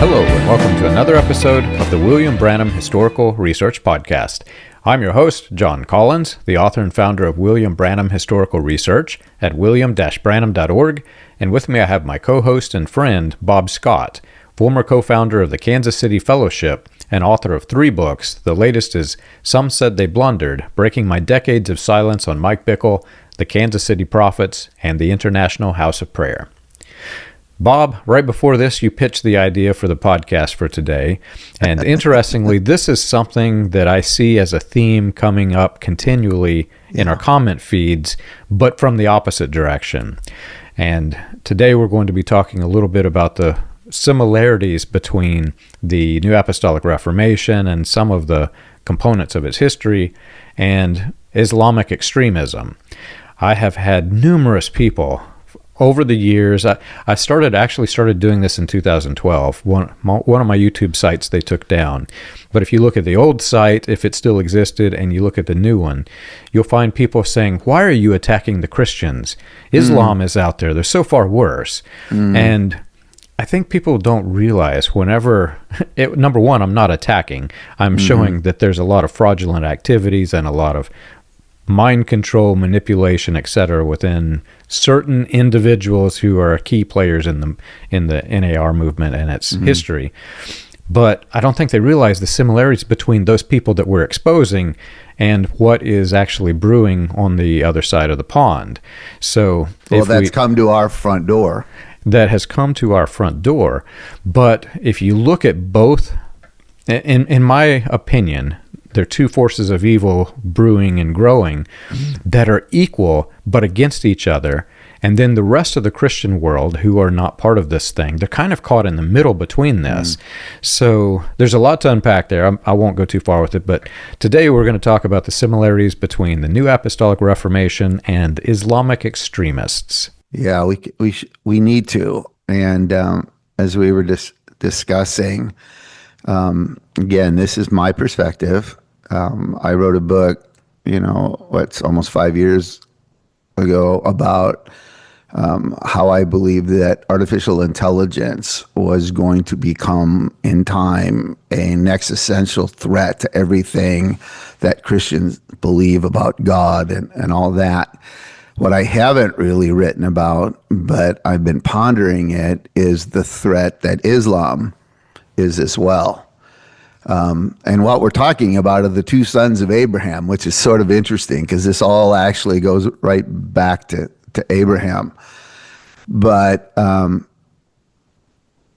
Hello, and welcome to another episode of the William Branham Historical Research Podcast. I'm your host, John Collins, the author and founder of William Branham Historical Research at william-branham.org, and with me I have my co-host and friend, Bob Scott, former co-founder of the Kansas City Fellowship and author of 3 books. The latest is Some Said They Blundered, Breaking My Decades of Silence on Mike Bickle, the Kansas City Prophets, and the International House of Prayer. Bob, right before this, you pitched the idea for the podcast for today. And interestingly, this is something that I see as a theme coming up continually in our comment feeds, but from the opposite direction. And today we're going to be talking a little bit about the similarities between the New Apostolic Reformation and some of the components of its history and Islamic extremism. I have had numerous people over the years. I started doing this in 2012. One of my YouTube sites they took down. But if you look at the old site, if it still existed, and you look at the new one, you'll find people saying, "Why are you attacking the Christians? Islam is out there. They're so far worse." And I think people don't realize number one, I'm not attacking. I'm showing that there's a lot of fraudulent activities and a lot of mind control, manipulation, etc., within certain individuals who are key players in the NAR movement and its history. But I don't think they realize the similarities between those people that we're exposing and what is actually brewing on the other side of the pond. So, come to our front door. That has come to our front door. But if you look at both, in my opinion, there are 2 forces of evil brewing and growing that are equal but against each other. And then the rest of the Christian world who are not part of this thing, they're kind of caught in the middle between this. So there's a lot to unpack there. I won't go too far with it, but today we're going to talk about the similarities between the New Apostolic Reformation and Islamic extremists. Yeah, we need to. And as we were discussing, again, this is my perspective. I wrote a book, it's almost 5 years ago about how I believe that artificial intelligence was going to become, in time, an existential threat to everything that Christians believe about God and all that. What I haven't really written about, but I've been pondering it, is the threat that Islam is as well. And what we're talking about are the 2 sons of Abraham, which is sort of interesting because this all actually goes right back to Abraham. But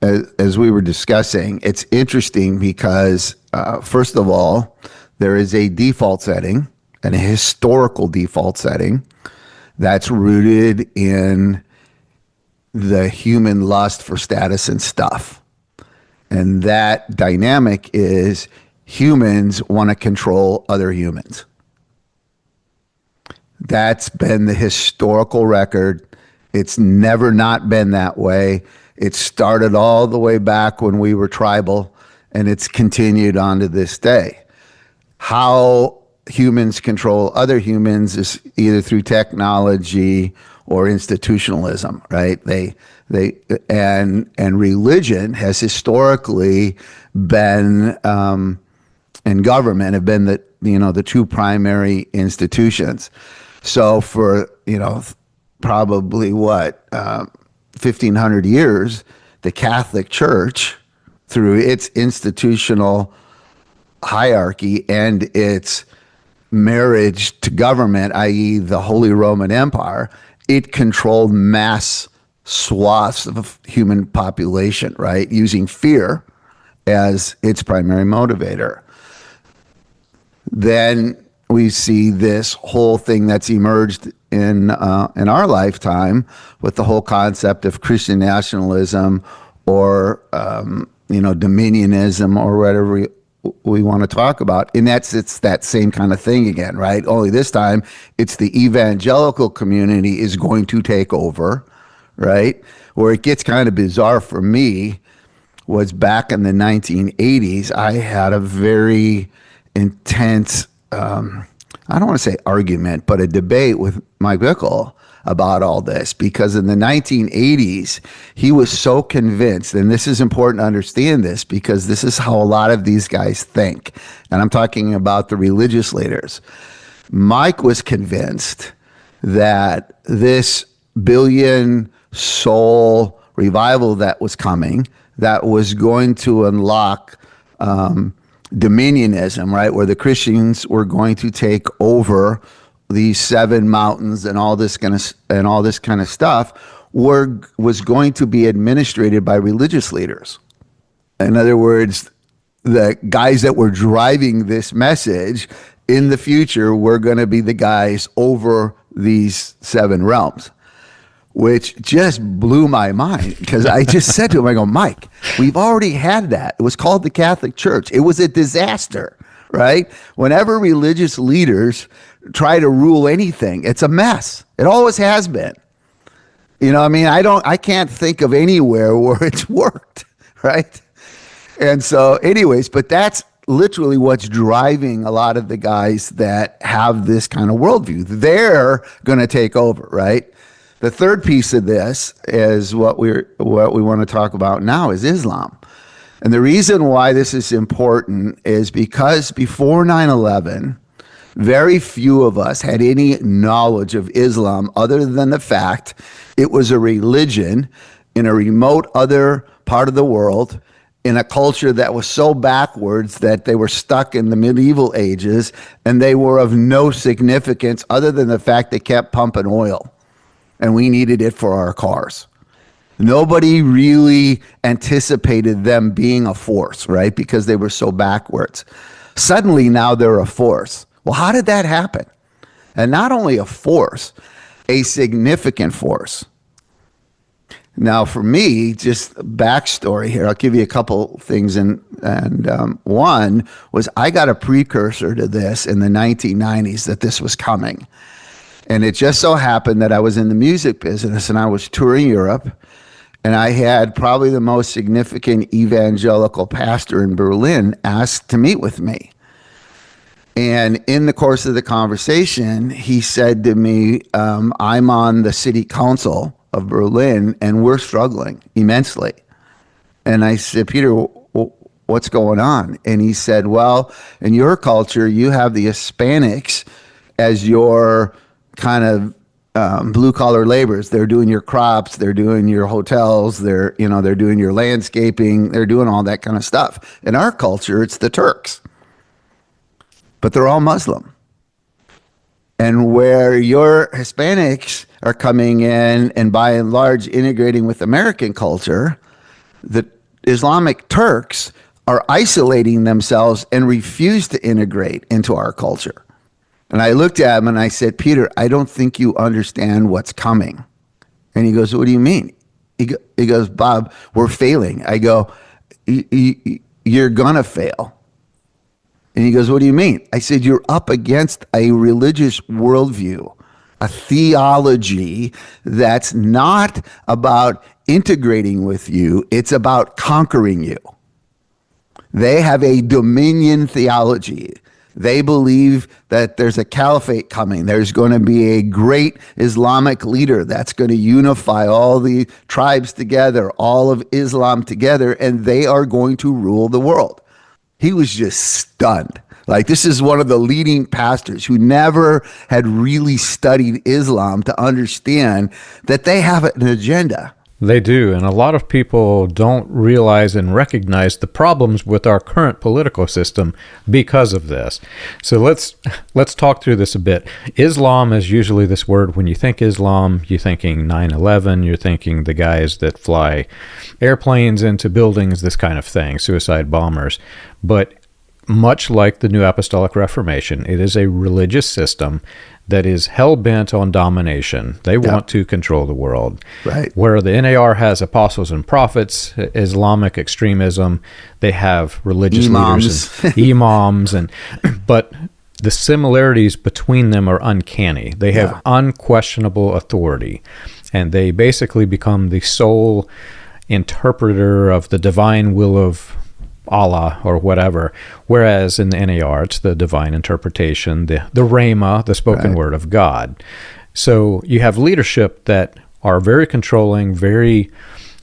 as we were discussing, it's interesting because, first of all, there is a default setting, and a historical default setting, that's rooted in the human lust for status and stuff. And that dynamic is humans want to control other humans. That's been the historical record. It's never not been that way. It started all the way back when we were tribal, and it's continued on to this day. How humans control other humans is either through technology or institutionalism, right? And religion has historically been, and government have been the 2 primary institutions. So for probably 1,500 years, the Catholic Church, through its institutional hierarchy and its marriage to government, i.e. the Holy Roman Empire, it controlled mass swaths of human population, right? Using fear as its primary motivator. Then we see this whole thing that's emerged in our lifetime with the whole concept of Christian nationalism or dominionism or whatever we want to talk about. And it's that same kind of thing again, right? Only this time it's the evangelical community is going to take over, right? Where it gets kind of bizarre for me was back in the 1980s, I had a very intense, I don't want to say argument, but a debate with Mike Bickle about all this, because in the 1980s, he was so convinced, and this is important to understand this because this is how a lot of these guys think. And I'm talking about the religious leaders. Mike was convinced that this billion soul revival that was coming, that was going to unlock Dominionism, right, where the Christians were going to take over these 7 mountains and all this kind of stuff, was going to be administrated by religious leaders. In other words, the guys that were driving this message in the future were going to be the guys over these 7 realms, which just blew my mind, because I just said to him, I go, Mike, we've already had that. It was called the Catholic Church. It was a disaster, right? Whenever religious leaders try to rule anything, it's a mess. It always has been. You know, I mean, I can't think of anywhere where it's worked, right? And so anyways, but that's literally what's driving a lot of the guys that have this kind of worldview. They're going to take over, right? The third piece of this is what we want to talk about now is Islam. And the reason why this is important is because before 9/11, very few of us had any knowledge of Islam other than the fact it was a religion in a remote other part of the world, in a culture that was so backwards that they were stuck in the medieval ages, and they were of no significance other than the fact they kept pumping oil, and we needed it for our cars. Nobody really anticipated them being a force, right? Because they were so backwards. Suddenly now they're a force. Well, how did that happen? And not only a force, a significant force. Now, for me, just backstory here, I'll give you a couple things. And one was I got a precursor to this in the 1990s that this was coming. And it just so happened that I was in the music business and I was touring Europe, and I had probably the most significant evangelical pastor in Berlin ask to meet with me. And in the course of the conversation, he said to me, I'm on the city council of Berlin and we're struggling immensely. And I said, Peter, what's going on? And he said, well, in your culture, you have the Hispanics as your kind of blue collar laborers. They're doing your crops, they're doing your hotels, they're doing your landscaping, they're doing all that kind of stuff. In our culture, it's the Turks. But they're all Muslim. And where your Hispanics are coming in and by and large integrating with American culture, the Islamic Turks are isolating themselves and refuse to integrate into our culture. And I looked at him and I said, Peter, I don't think you understand what's coming. And he goes, what do you mean? He goes, Bob, we're failing. I go, you're gonna fail. And he goes, what do you mean? I said, you're up against a religious worldview, a theology that's not about integrating with you, it's about conquering you. They have a dominion theology. They believe that there's a caliphate coming. There's going to be a great Islamic leader that's going to unify all the tribes together, all of Islam together, and they are going to rule the world. He was just stunned. Like, this is one of the leading pastors who never had really studied Islam to understand that they have an agenda. They do, and a lot of people don't realize and recognize the problems with our current political system because of this. So let's talk through this a bit. Islam is usually this word. When you think Islam, you're thinking 9/11, you're thinking the guys that fly airplanes into buildings, this kind of thing, suicide bombers. But much like the New Apostolic Reformation, it is a religious system that is hell-bent on domination. They want to control the world. Right. Where the NAR has apostles and prophets, Islamic extremism, they have religious leaders and imams, but the similarities between them are uncanny. They have unquestionable authority, and they basically become the sole interpreter of the divine will of Allah or whatever, whereas in the NAR it's the divine interpretation, the Rhema, the spoken word of God. So you have leadership that are very controlling, very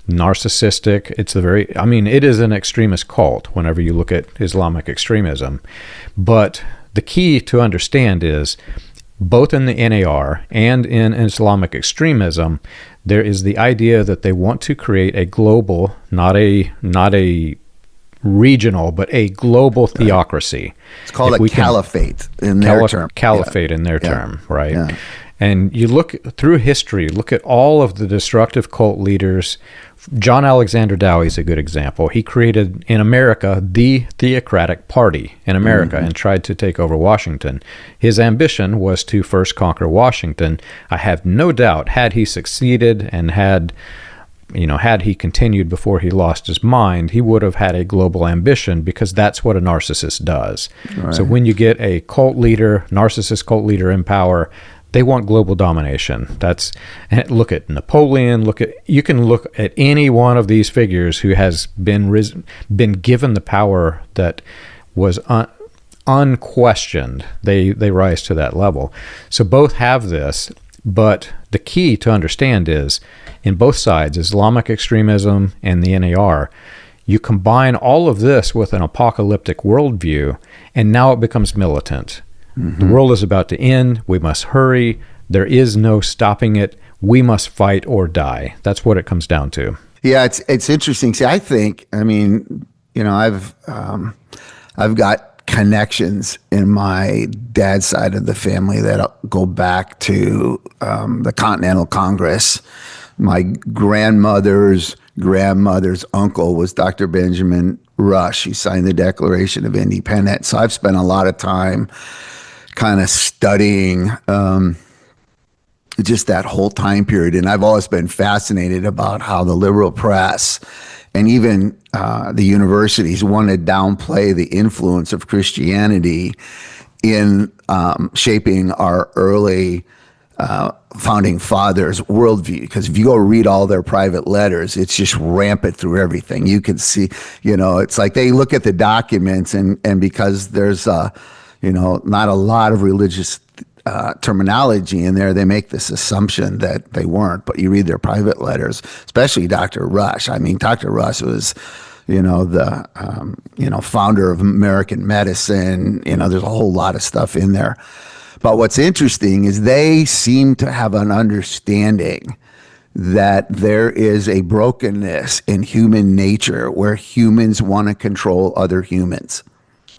narcissistic. It is an extremist cult whenever you look at Islamic extremism. But the key to understand is both in the NAR and in Islamic extremism, there is the idea that they want to create a global, not a regional, but a global theocracy. It's called a caliphate in their term. Caliphate in their term, right? Yeah. And you look through history, look at all of the destructive cult leaders. John Alexander Dowie is a good example. He created in America the theocratic party in America and tried to take over Washington. His ambition was to first conquer Washington. I have no doubt, had he succeeded and had he continued before he lost his mind, he would have had a global ambition, because that's what a narcissist does. Right. So when you get a narcissist cult leader in power, they want global domination. Look at Napoleon. You can look at any one of these figures who has been given the power that was unquestioned. They rise to that level. So both have this, but the key to understand is in both sides, Islamic extremism and the NAR, you combine all of this with an apocalyptic worldview, and now it becomes militant. The world is about to end. We must hurry. There is no stopping it. We must fight or die. That's what it comes down to. Yeah, it's interesting. See, I think, I've got connections in my dad's side of the family that go back to the Continental Congress. My grandmother's uncle was Dr. Benjamin Rush. He signed the Declaration of Independence. So I've spent a lot of time kind of studying just that whole time period. And I've always been fascinated about how the liberal press and even the universities want to downplay the influence of Christianity in shaping our early founding fathers' worldview. Because if you go read all their private letters, it's just rampant through everything. You can see, it's like they look at the documents and because there's not a lot of religious terminology in there, they make this assumption that they weren't. But you read their private letters, especially Dr. Rush. I mean, Dr. Rush was, the founder of American medicine. There's a whole lot of stuff in there. But what's interesting is they seem to have an understanding that there is a brokenness in human nature where humans want to control other humans.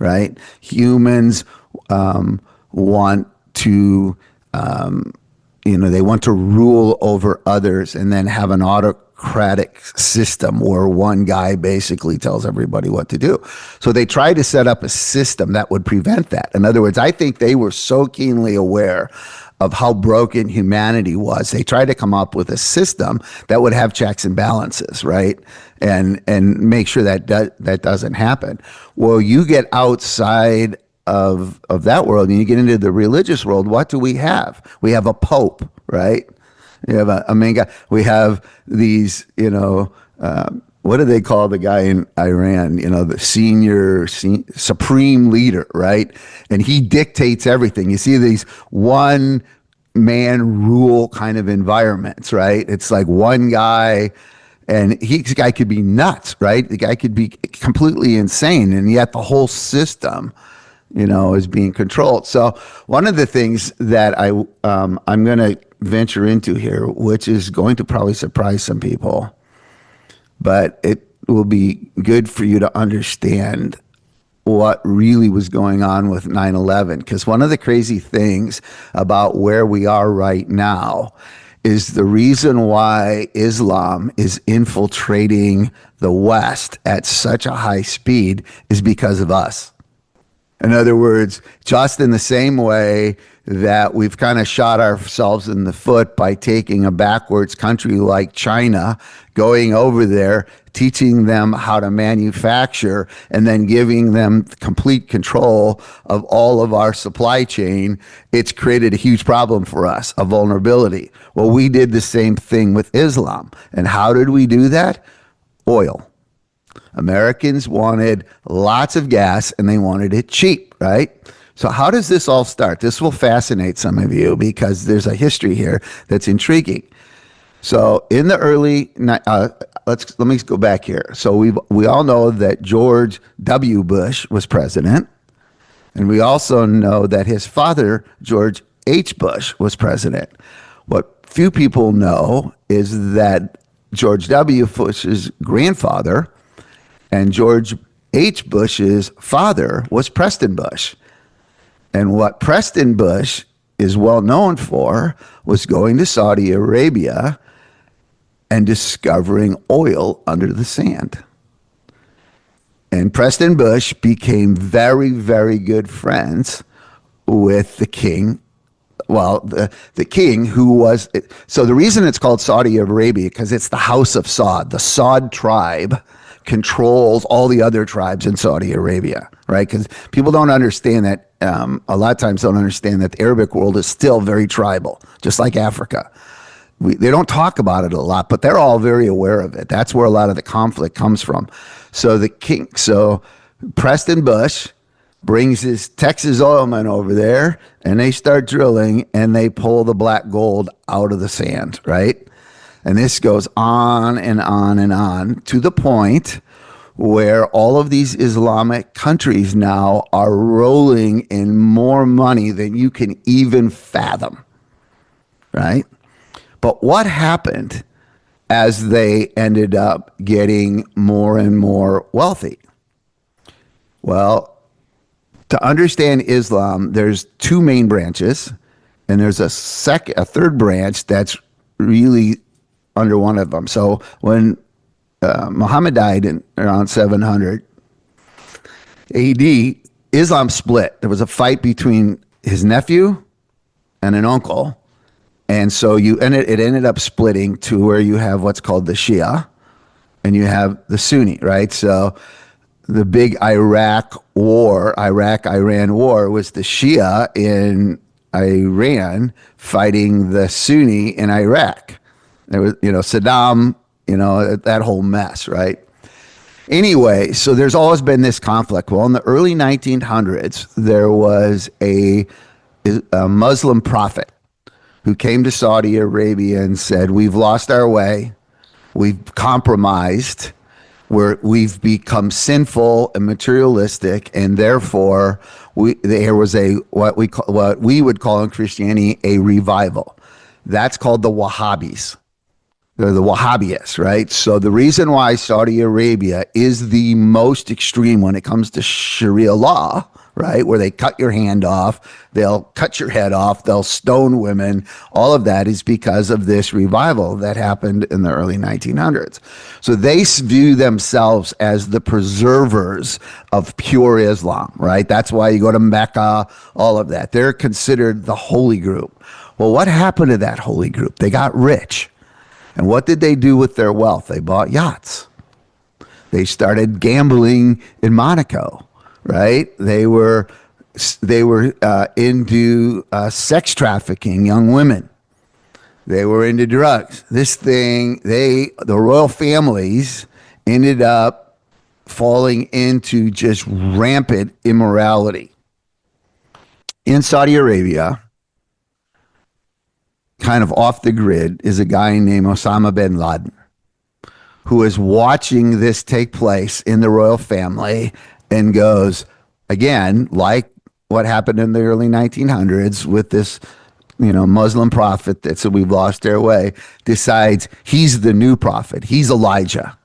Right? Humans want to, they want to rule over others and then have an autocratic system where one guy basically tells everybody what to do. So they tried to set up a system that would prevent that. In other words, I think they were so keenly aware of how broken humanity was. They tried to come up with a system that would have checks and balances, right? And make sure that that doesn't happen. Well, you get outside of that world and you get into the religious world, what do we have? We have a pope, right? We have a main guy. We have these, what do they call the guy in Iran? The senior supreme leader, right? And he dictates everything. You see these one man rule kind of environments, right? It's like one guy, and this guy could be nuts, right? The guy could be completely insane, and yet the whole system, is being controlled. So one of the things that I'm going to venture into here, which is going to probably surprise some people, but it will be good for you to understand what really was going on with 9/11. Because one of the crazy things about where we are right now is the reason why Islam is infiltrating the West at such a high speed is because of us. In other words, just in the same way that we've kind of shot ourselves in the foot by taking a backwards country like China, going over there, teaching them how to manufacture, and then giving them complete control of all of our supply chain, it's created a huge problem for us, a vulnerability. Well, we did the same thing with Islam. And how did we do that? Oil. Americans wanted lots of gas and they wanted it cheap, right? So how does this all start? This will fascinate some of you because there's a history here that's intriguing. So in the early, let me go back here. So we all know that George W. Bush was president, and we also know that his father, George H. Bush, was president. What few people know is that George W. Bush's grandfather and George H. Bush's father was Preston Bush. And what Preston Bush is well known for was going to Saudi Arabia and discovering oil under the sand. And Preston Bush became very, very good friends with the king. Well, the king who was, so the reason it's called Saudi Arabia, because it's the house of Saud. The Saud tribe controls all the other tribes in Saudi Arabia, right? Because people don't understand that, a lot of times don't understand that the Arabic world is still very tribal, just like Africa. They don't talk about it a lot, but they're all very aware of it. That's where a lot of the conflict comes from. So Preston Bush brings his Texas oilmen over there, and they start drilling, and they pull the black gold out of the sand, right? And this goes on and on and on to the point where all of these Islamic countries now are rolling in more money than you can even fathom, right? But what happened as they ended up getting more and more wealthy? Well, to understand Islam, there's two main branches, and there's a third branch that's really under one of them. So when Muhammad died in around 700 AD, Islam split. There was a fight between his nephew and an uncle. And so it ended up splitting to where you have what's called the Shia and you have the Sunni, right? So the big Iraq-Iran war was the Shia in Iran fighting the Sunni in Iraq. There was, Saddam, that whole mess, right? Anyway, so there's always been this conflict. Well, in the early 1900s, there was a Muslim prophet who came to Saudi Arabia and said, we've lost our way, we've compromised, we've become sinful and materialistic, and therefore there was what we would call in Christianity a revival. That's called the Wahhabis. They're the Wahhabists, right? So the reason why Saudi Arabia is the most extreme when it comes to Sharia law, right, where they cut your hand off, they'll cut your head off, they'll stone women, all of that is because of this revival that happened in the early 1900s. So they view themselves as the preservers of pure Islam, right? That's why you go to Mecca, all of that. They're considered the holy group. Well, what happened to that holy group? They got rich. And what did they do with their wealth? They bought yachts. They started gambling in Monaco, right? They were into sex trafficking, young women. They were into drugs. The royal families ended up falling into just rampant immorality. In Saudi Arabia, kind of off the grid, is a guy named Osama bin Laden, who is watching this take place in the royal family and goes, again, like what happened in the early 1900s with this, Muslim prophet that said we've lost our way, decides he's the new prophet. He's Elijah.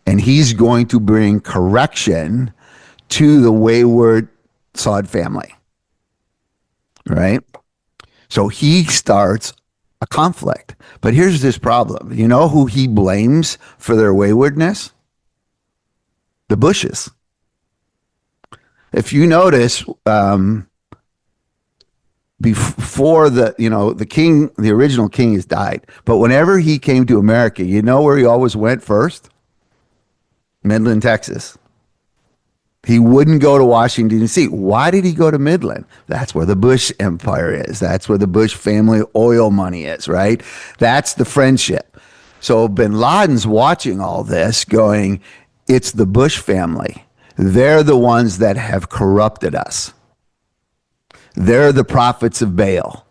And he's going to bring correction to the wayward Saud family. Right? So he starts a conflict. But here's this problem. You know who he blames for their waywardness? The Bushes. If you notice, before the king, the original king has died. But whenever he came to America, you know where he always went first? Midland, Texas. He wouldn't go to Washington, D.C. Why did he go to Midland? That's where the Bush empire is. That's where the Bush family oil money is, right? That's the friendship. So bin Laden's watching all this going, it's the Bush family. They're the ones that have corrupted us. They're the prophets of Baal.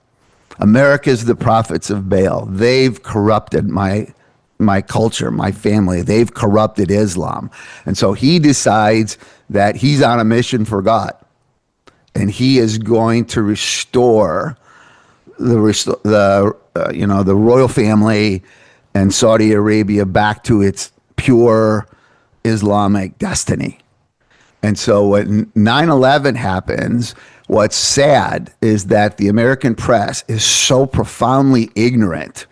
America's the prophets of Baal. They've corrupted my culture, my family. They've corrupted Islam. And so he decides that he's on a mission for God. And he is going to restore the royal family and Saudi Arabia back to its pure Islamic destiny. And so when 9/11 happens, what's sad is that the American press is so profoundly ignorant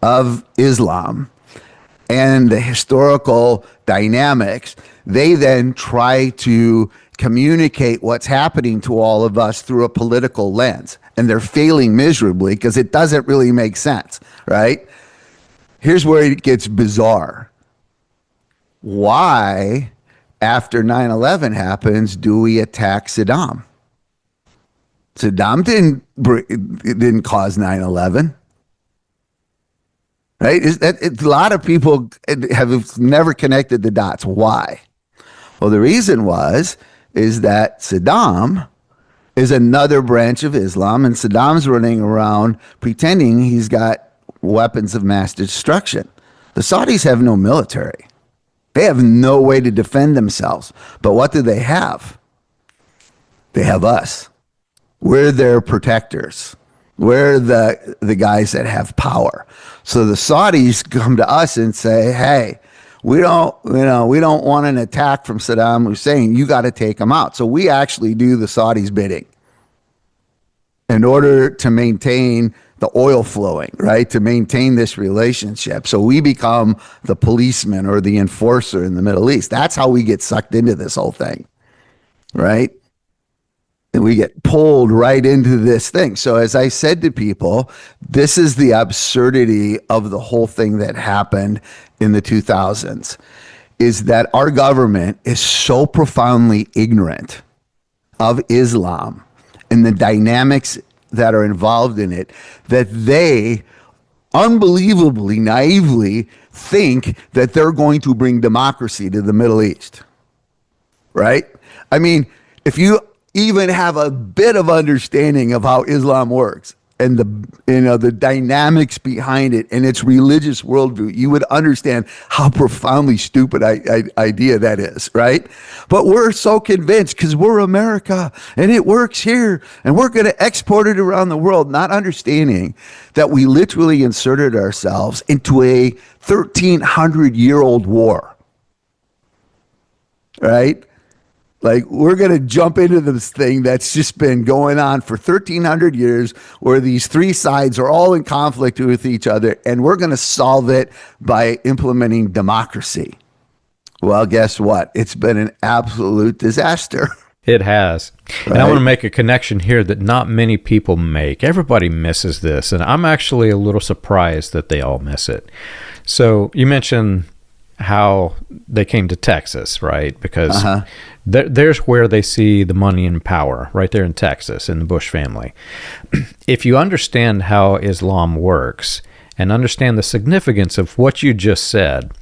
of Islam and the historical dynamics. They then try to communicate what's happening to all of us through a political lens. And they're failing miserably because it doesn't really make sense, right? Here's where it gets bizarre. Why, after 9/11 happens, do we attack Saddam? Saddam didn't cause 9/11. Right? A lot of people have never connected the dots. Why? Well, the reason is that Saddam is another branch of Islam, and Saddam's running around pretending he's got weapons of mass destruction. The Saudis have no military. They have no way to defend themselves. But what do they have? They have us. We're their protectors. We're the guys that have power. So the Saudis come to us and say, hey, we don't want an attack from Saddam Hussein. You got to take him out. So we actually do the Saudis' bidding in order to maintain the oil flowing, right? To maintain this relationship. So we become the policeman or the enforcer in the Middle East. That's how we get sucked into this whole thing, right? And we get pulled right into this thing. So as I said to people, this is the absurdity of the whole thing that happened in the 2000s, is that our government is so profoundly ignorant of Islam and the dynamics that are involved in it, that they unbelievably naively think that they're going to bring democracy to the Middle East, right? I mean, if you even have a bit of understanding of how Islam works and the dynamics behind it and its religious worldview, you would understand how profoundly stupid idea that is, right? But we're so convinced because we're America and it works here and we're going to export it around the world, not understanding that we literally inserted ourselves into a 1,300-year-old war, right? Like, we're going to jump into this thing that's just been going on for 1,300 years, where these three sides are all in conflict with each other, and we're going to solve it by implementing democracy. Well, guess what? It's been an absolute disaster. It has. Right? And I want to make a connection here that not many people make. Everybody misses this, and I'm actually a little surprised that they all miss it. So you mentioned how they came to Texas, right? Because there's where they see the money and power, right there in Texas, in the Bush family. If you understand how Islam works and understand the significance of what you just said,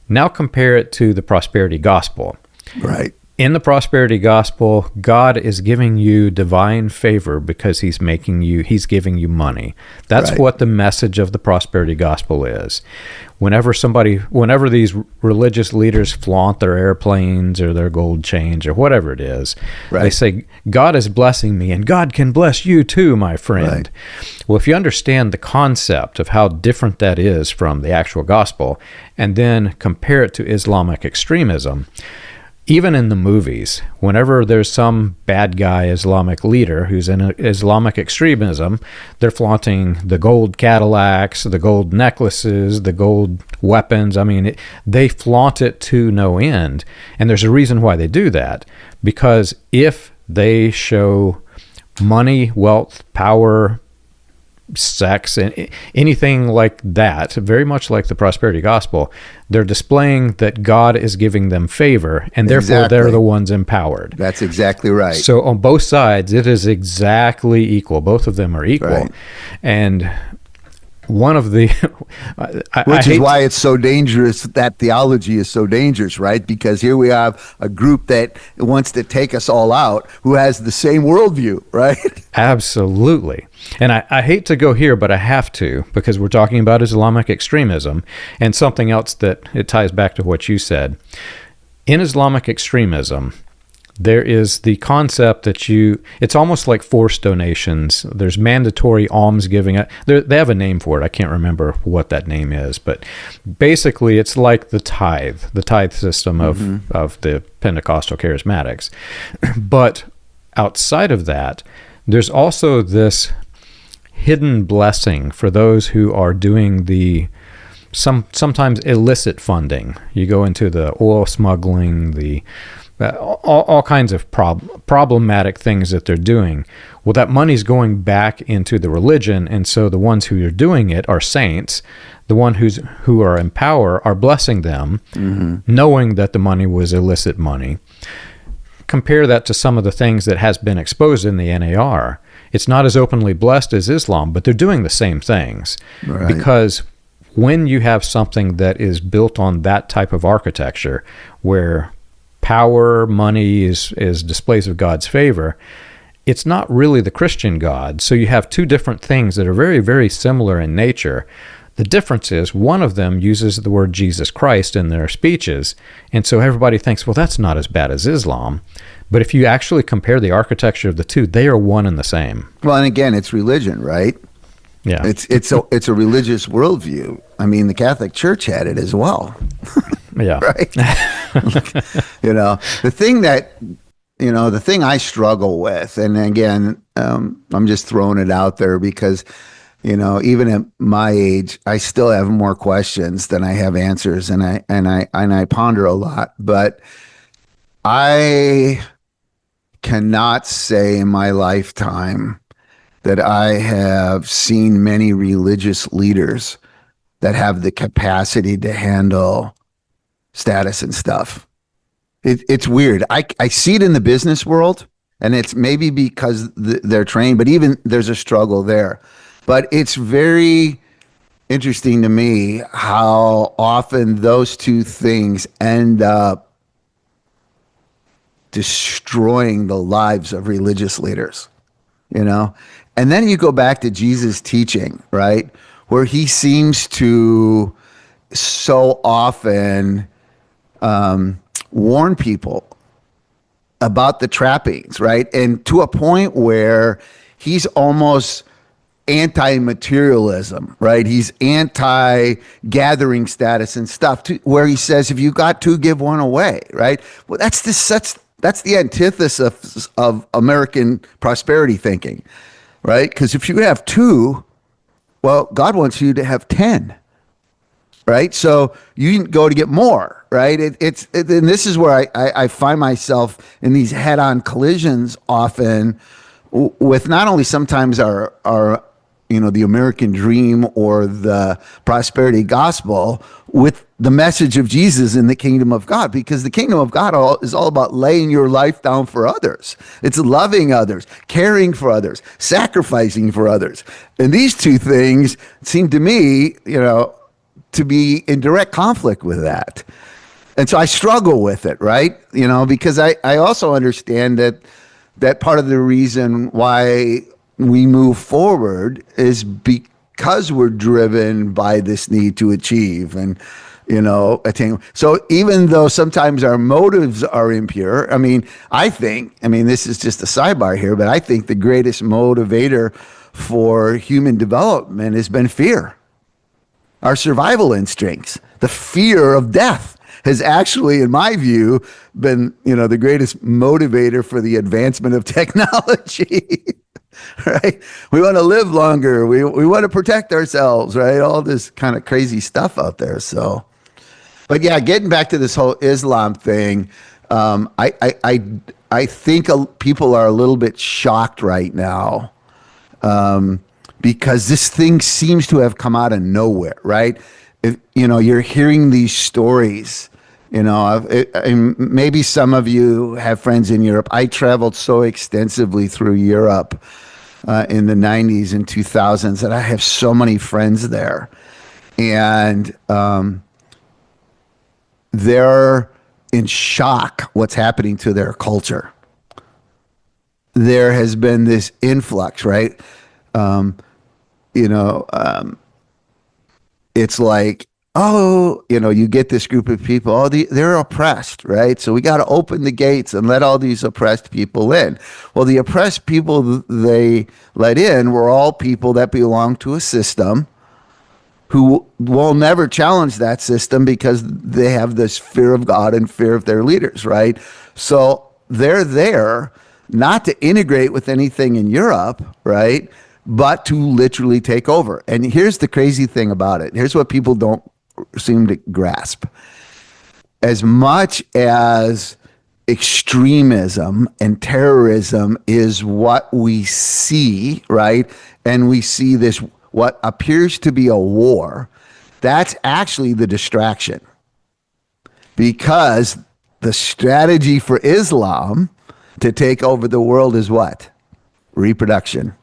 now compare it to the prosperity gospel. Right. In the prosperity gospel, God is giving you divine favor because he's giving you money. That's right. What the message of the prosperity gospel is. Whenever these religious leaders flaunt their airplanes or their gold chains or whatever it is, right, they say, God is blessing me and God can bless you too, my friend. Right. Well, if you understand the concept of how different that is from the actual gospel, and then compare it to Islamic extremism, even in the movies, whenever there's some bad guy Islamic leader who's in Islamic extremism, they're flaunting the gold Cadillacs, the gold necklaces, the gold weapons. I mean, they flaunt it to no end. And there's a reason why they do that. Because if they show money, wealth, power, sex, and anything like that, very much like the prosperity gospel, they're displaying that God is giving them favor, and therefore they're the ones empowered. That's exactly right. So on both sides, it is exactly equal. Both of them are equal. Right. And one of the which is why it's so dangerous. That theology is so dangerous, right? Because here we have a group that wants to take us all out, who has the same worldview, right? Absolutely. And I hate to go here, but I have to, because we're talking about Islamic extremism, and something else that it ties back to what you said. In Islamic extremism, there is the concept that it's almost like forced donations. There's mandatory almsgiving. They have a name for it. I can't remember what that name is, but basically it's like the tithe system of the Pentecostal charismatics. But outside of that, there's also this hidden blessing for those who are doing the sometimes illicit funding. You go into the oil smuggling, the all kinds of problematic things that they're doing. Well, that money's going back into the religion, and so the ones who are doing it are saints. The ones who are in power are blessing them, knowing that the money was illicit money. Compare that to some of the things that has been exposed in the NAR. It's not as openly blessed as Islam, but they're doing the same things. Right. Because when you have something that is built on that type of architecture, where power, money is displays of God's favor, it's not really the Christian God. So you have two different things that are very, very similar in nature. The difference is one of them uses the word Jesus Christ in their speeches, and so everybody thinks, well, that's not as bad as Islam. But if you actually compare the architecture of the two, they are one and the same. Well, and again, it's religion, right? Yeah. It's a religious worldview. I mean, the Catholic Church had it as well. Yeah. Right. The thing I struggle with, and again, I'm just throwing it out there because, even at my age, I still have more questions than I have answers, and I ponder a lot. But I cannot say in my lifetime that I have seen many religious leaders that have the capacity to handle status and stuff. It's weird. I see it in the business world, and it's maybe because they're trained, but even there's a struggle there. But it's very interesting to me how often those two things end up destroying the lives of religious leaders, And then you go back to Jesus' teaching, right? Where he seems to so often warn people about the trappings, right? And to a point where he's almost anti-materialism, right? He's anti-gathering status and stuff, where he says, if you got two, give one away, right? Well, that's the antithesis of American prosperity thinking, right? Because if you have two, well, God wants you to have 10, right? So you can go to get more, right? And this is where I find myself in these head-on collisions often with not only sometimes our the American dream or the prosperity gospel, with the message of Jesus in the kingdom of God, because the kingdom of God is all about laying your life down for others. It's loving others, caring for others, sacrificing for others. And these two things seem to me, to be in direct conflict with that. And so I struggle with it, right? Because I also understand that part of the reason why we move forward is because we're driven by this need to achieve and, attain. So even though sometimes our motives are impure, this is just a sidebar here, but I think the greatest motivator for human development has been fear. Our survival instincts, the fear of death, has actually, in my view, been, the greatest motivator for the advancement of technology. Right? We want to live longer. We want to protect ourselves, right? All this kind of crazy stuff out there. So, but yeah, getting back to this whole Islam thing, I think people are a little bit shocked right now, because this thing seems to have come out of nowhere, right? You're hearing these stories. Maybe some of you have friends in Europe. I traveled so extensively through Europe in the 90s and 2000s, and I have so many friends there. And they're in shock what's happening to their culture. There has been this influx, right? It's like, you get this group of people, they're oppressed, right? So we got to open the gates and let all these oppressed people in. Well, the oppressed people they let in were all people that belong to a system who will never challenge that system because they have this fear of God and fear of their leaders, right? So they're there not to integrate with anything in Europe, right? But to literally take over. And here's the crazy thing about it. Here's what people don't seem to grasp. As much as extremism and terrorism is what we see, right? And we see this, what appears to be a war, that's actually the distraction. Because the strategy for Islam to take over the world is what? Reproduction.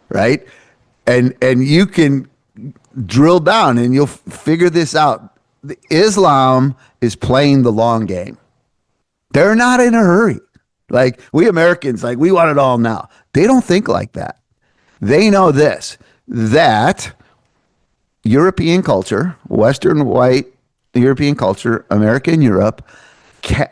Right? And you can drill down and you'll figure this out. Islam is playing the long game. They're not in a hurry. Like we Americans, like we want it all now. They don't think like that. They know this, that European culture, Western white European culture, America and Europe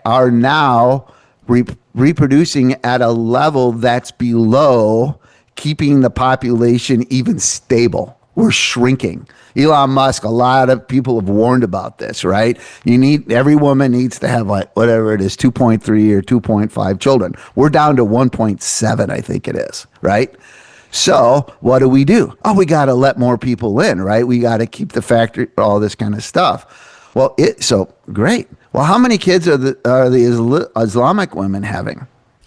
are now reproducing at a level that's below keeping the population even stable. We're shrinking. Elon Musk, a lot of people have warned about this, right? Every woman needs to have like whatever it is, 2.3 or 2.5 children. We're down to 1.7, I think it is, right? So what do? We got to let more people in, right? We got to keep the factory, all this kind of stuff. Well, so great. Well, how many kids are the Islamic women having?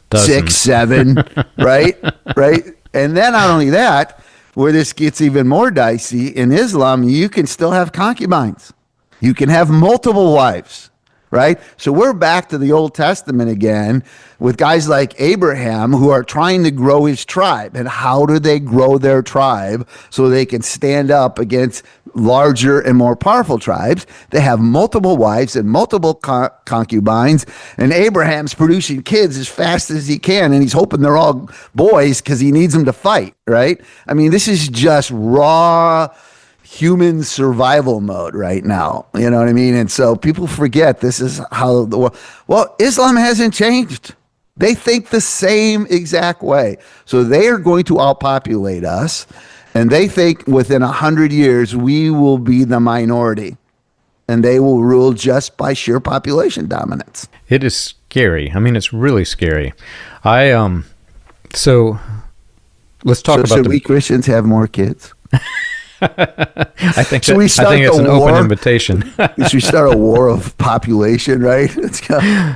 Dozens. 6, 7, right? Right. And then not only that, where this gets even more dicey, in Islam, you can still have concubines. You can have multiple wives, right? So we're back to the Old Testament again with guys like Abraham who are trying to grow his tribe. And how do they grow their tribe so they can stand up against larger and more powerful tribes? They have multiple wives and multiple concubines, and Abraham's producing kids as fast as he can, and he's hoping they're all boys because he needs them to fight, right? I mean, this is just raw human survival mode right now. You know what I mean? And so people forget this is how the world. Well, Islam hasn't changed. They think the same exact way. So they are going to outpopulate us. And they think within 100 years, we will be the minority. And they will rule just by sheer population dominance. It is scary. I mean, it's really scary. So let's talk about should we Christians have more kids? I think so it's an open invitation. Should we start a war of population, right? Let's go.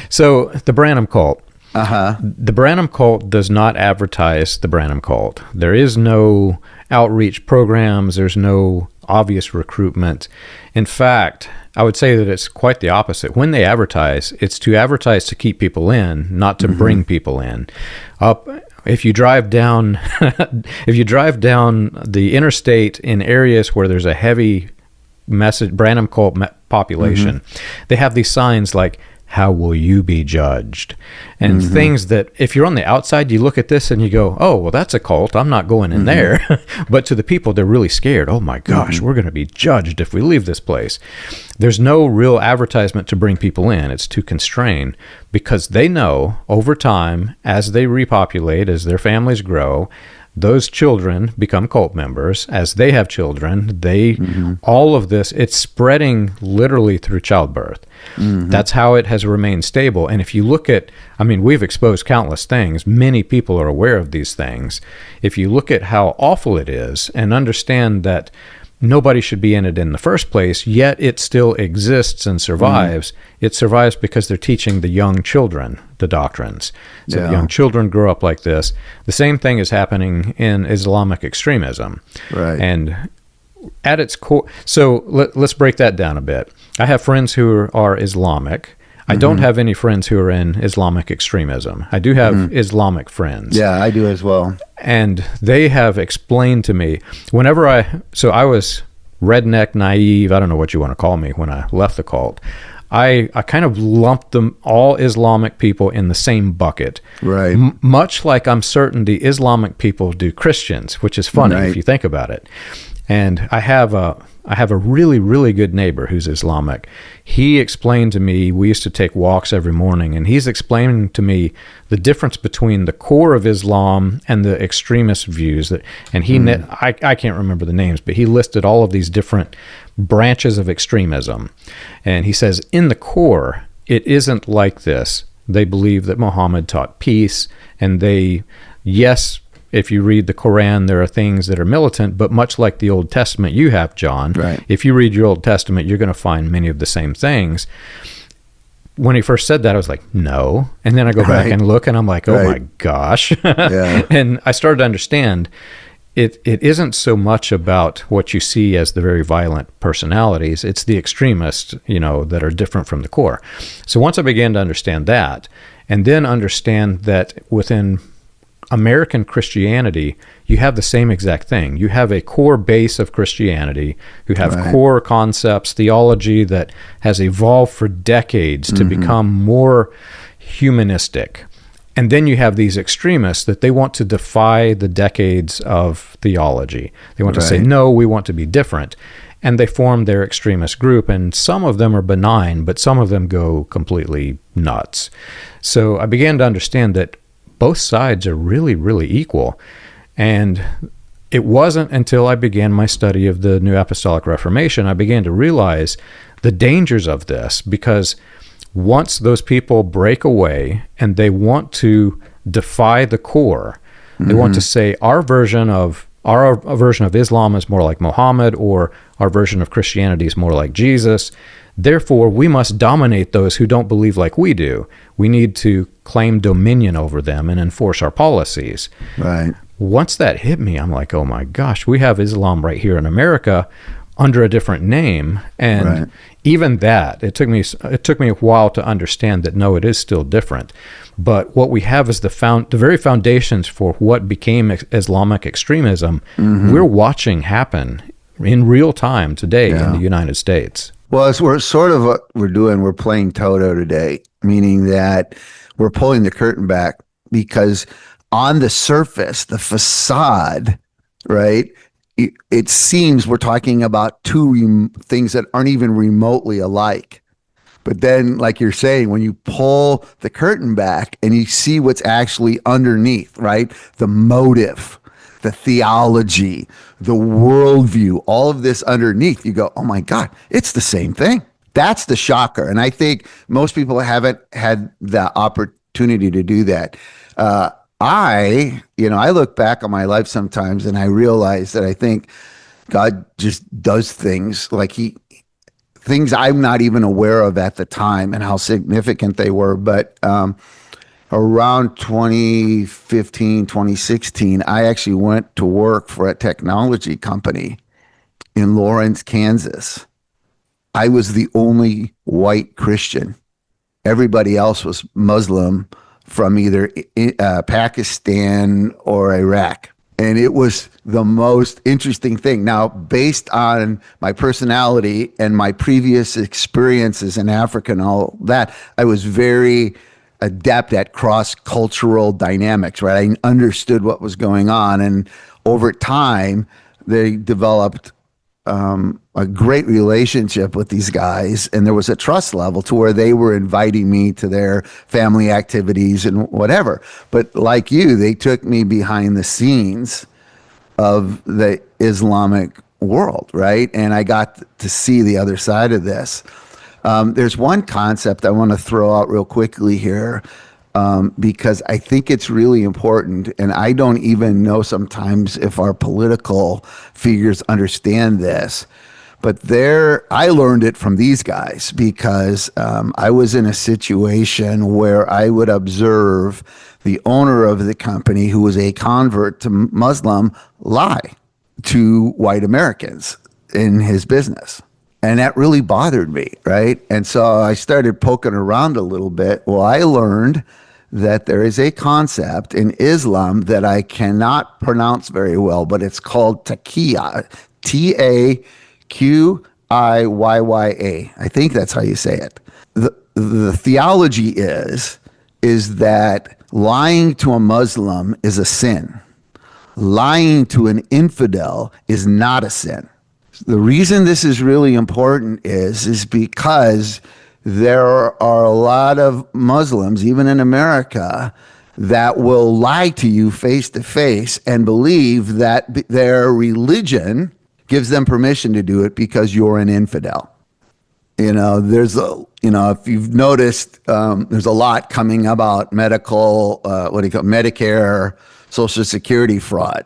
So the Branham cult. Uh-huh. The Branham cult does not advertise the Branham cult. There is no outreach programs. There's no obvious recruitment. In fact, I would say that it's quite the opposite. When they advertise, it's to advertise to keep people in, not to bring people in. If you drive down the interstate in areas where there's a heavy Branham cult population, they have these signs like, "How will you be judged?" And things that if you're on the outside, you look at this and you go, "Oh, well, that's a cult. I'm not going in there." But to the people, they're really scared. "Oh my gosh, we're going to be judged if we leave this place." There's no real advertisement to bring people in. It's to constrain, because they know over time, as they repopulate, as their families grow, those children become cult members. As they have children, all of this, it's spreading literally through childbirth. That's how it has remained stable. And if you look at, we've exposed countless things. Many people are aware of these things. If you look at how awful it is and understand that nobody should be in it in the first place, yet it still exists and survives. It survives because they're teaching the young children the doctrines. So the young children grow up like this. The same thing is happening in Islamic extremism. Right. And at its core, so let's break that down a bit. I have friends who are Islamic. I don't have any friends who are in Islamic extremism. I do have Islamic friends. Yeah, I do as well. And they have explained to me, so I was redneck, naive, I don't know what you want to call me when I left the cult. I kind of lumped them, all Islamic people, in the same bucket. Right. Much like I'm certain the Islamic people do Christians, which is funny if you think about it. And I have a really, really good neighbor who's Islamic. He explained to me, we used to take walks every morning, and he's explaining to me the difference between the core of Islam and the extremist views. I can't remember the names, but he listed all of these different branches of extremism. And he says, in the core, it isn't like this. They believe that Muhammad taught peace, and yes, if you read the Quran, there are things that are militant, but much like the Old Testament you have, John, if you read your Old Testament, you're going to find many of the same things. When he first said that, I was like, no. And then I go back and look, and I'm like, oh my gosh. And I started to understand it isn't so much about what you see as the very violent personalities. It's the extremists, that are different from the core. So once I began to understand that, and then understand that within American Christianity, you have the same exact thing. You have a core base of Christianity who have core concepts, theology that has evolved for decades to become more humanistic. And then you have these extremists that they want to defy the decades of theology. They want to say, no, we want to be different. And they form their extremist group, and some of them are benign, but some of them go completely nuts. So I began to understand that both sides are really, really equal. And it wasn't until I began my study of the New Apostolic Reformation, I began to realize the dangers of this, because once those people break away and they want to defy the core, they want to say our version of Islam is more like Muhammad, or our version of Christianity is more like Jesus. Therefore, we must dominate those who don't believe like we do. We need to claim dominion over them and enforce our policies. Right. Once that hit me, I'm like, oh my gosh, we have Islam right here in America under a different name. And even that, it took me a while to understand that no, it is still different. But what we have is the very foundations for what became Islamic extremism. We're watching happen in real time today in the United States. Well, it's what we're doing. We're playing Toto today, meaning that we're pulling the curtain back, because on the surface, the facade, right, it seems we're talking about two things that aren't even remotely alike. But then, like you're saying, when you pull the curtain back and you see what's actually underneath, right, the motive, the theology, the worldview, all of this underneath, you go, oh my God, it's the same thing. That's the shocker. And I think most people haven't had the opportunity to do that. I look back on my life sometimes and I realize that I think God just does things things I'm not even aware of at the time and how significant they were. But around 2015, 2016, I actually went to work for a technology company in Lawrence, Kansas. I was the only white Christian. Everybody else was Muslim from either Pakistan or Iraq. And it was the most interesting thing. Now, based on my personality and my previous experiences in Africa and all that, I was very adept at cross-cultural dynamics, right? I understood what was going on. And over time, they developed a great relationship with these guys. And there was a trust level to where they were inviting me to their family activities and whatever. But like you, they took me behind the scenes of the Islamic world, right? And I got to see the other side of this. There's one concept I want to throw out real quickly here, because I think it's really important, and I don't even know sometimes if our political figures understand this. But I learned it from these guys, because I was in a situation where I would observe the owner of the company, who was a convert to Muslim, lie to white Americans in his business. And that really bothered me, right? And so I started poking around a little bit. Well, I learned that there is a concept in Islam that I cannot pronounce very well, but it's called Takia, Taqiyya. I think that's how you say it. The theology is that lying to a Muslim is a sin. Lying to an infidel is not a sin. The reason this is really important is because there are a lot of Muslims, even in America, that will lie to you face to face and believe that their religion gives them permission to do it because you're an infidel. If you've noticed, there's a lot coming about Medicare, Social Security fraud.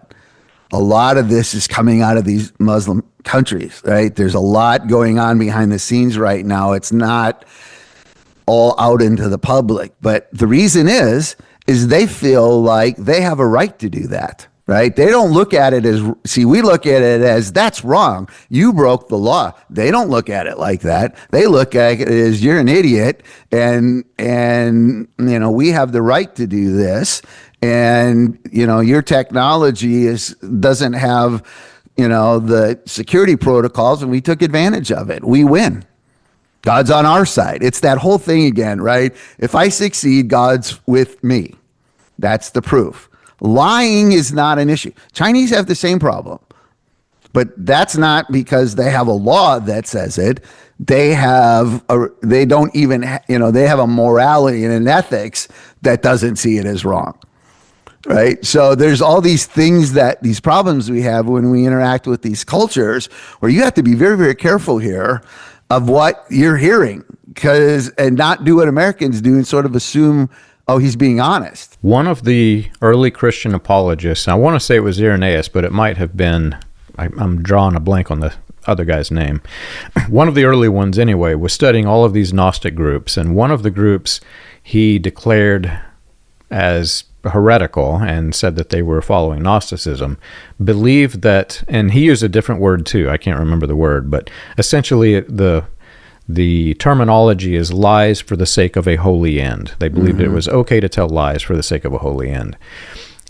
A lot of this is coming out of these Muslim countries, right? There's a lot going on behind the scenes right now. It's not all out into the public, but the reason is they feel like they have a right to do that, right? They don't look at it as, we look at it as that's wrong. You broke the law. They don't look at it like that. They look at it as you're an idiot and we have the right to do this. And, your technology doesn't have, the security protocols, and we took advantage of it. We win. God's on our side. It's that whole thing again, right? If I succeed, God's with me. That's the proof. Lying is not an issue. Chinese have the same problem, but that's not because they have a law that says it. They have they have a morality and an ethics that doesn't see it as wrong. Right. So there's all these things these problems we have when we interact with these cultures where you have to be very, very careful here of what you're hearing and not do what Americans do and sort of assume, oh, he's being honest. One of the early Christian apologists, I want to say it was Irenaeus, but it might have been, I'm drawing a blank on the other guy's name. One of the early ones anyway was studying all of these Gnostic groups. And one of the groups he declared as heretical and said that they were following Gnosticism, believed that, and he used a different word too, I can't remember the word, but essentially the terminology is lies for the sake of a holy end. They believed it was okay to tell lies for the sake of a holy end.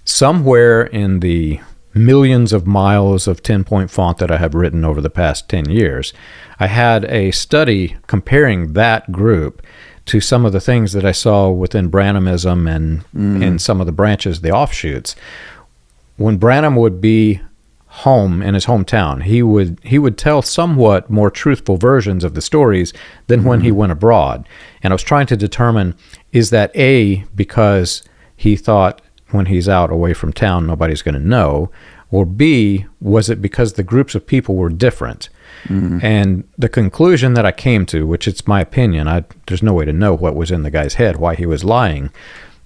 Somewhere in the millions of miles of 10-point font that I have written over the past 10 years, I had a study comparing that group to some of the things that I saw within Branhamism and in some of the branches, the offshoots. When Branham would be home in his hometown, he would tell somewhat more truthful versions of the stories than when he went abroad. And I was trying to determine, is that A, because he thought when he's out away from town nobody's going to know, or B, was it because the groups of people were different? And the conclusion that I came to, which it's my opinion, there's no way to know what was in the guy's head, why he was lying,